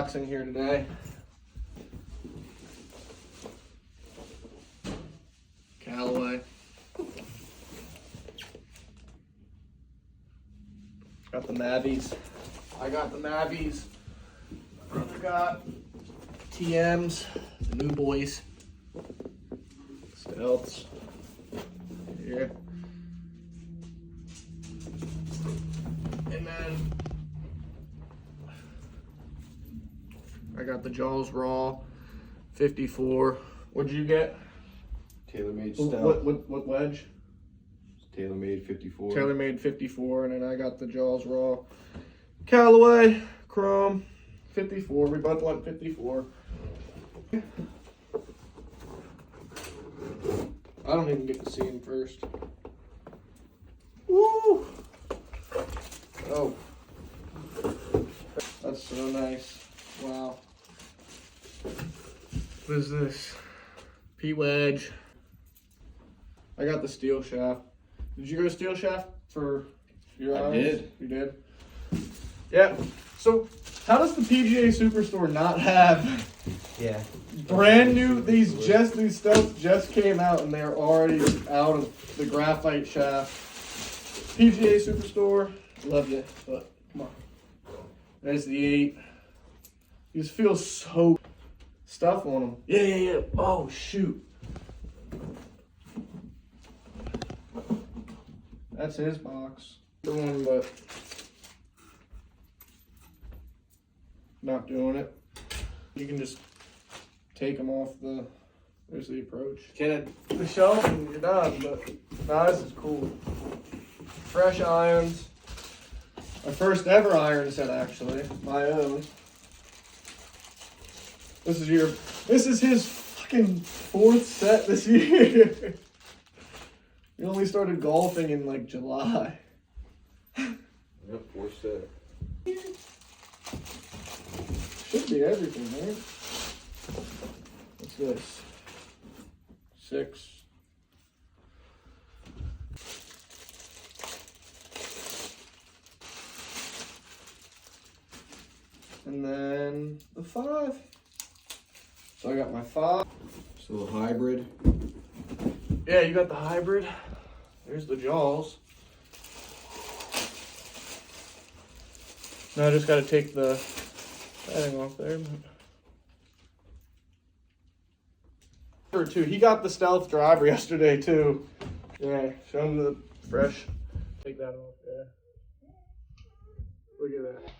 unboxing here today. Callaway. Got the Mavies. I got the Mavies. My brother got TMs, the new boys. Stealths. Here. And then I got the Jaws Raw 54. What'd you get? TaylorMade Stealth. What wedge? TaylorMade 54. TaylorMade 54, and then I got the Jaws Raw Callaway Chrome 54. We both went 54. I don't even get to see him first. Woo! Oh, that's so nice. Wow. What is this? Wedge. I got the steel shaft. Did you go steel shaft for your irons? I did. You did? Yeah. So, how does the PGA Superstore not have brand new, these stealths just came out and they're already out of the graphite shaft. PGA Superstore, loved it, but come on. There's the 8. These feel so stuff on them. Yeah. Oh, shoot. That's his box. The one, but not doing it. You can just take them off the, there's the approach. The shelf and you're done, but nah, this is cool. Fresh irons. My first ever iron set, actually. My own. This is his fucking 4th set this year. We only started golfing in like July. Yep, 4th set. Should be everything, right? What's this? 6. And then the 5. So I got my 5. So a hybrid. Yeah, you got the hybrid. There's the Jaws. Now I just got to take the padding off there. Or 2. He got the Stealth driver yesterday too. Yeah, show him the fresh. Take that off there. Look at that.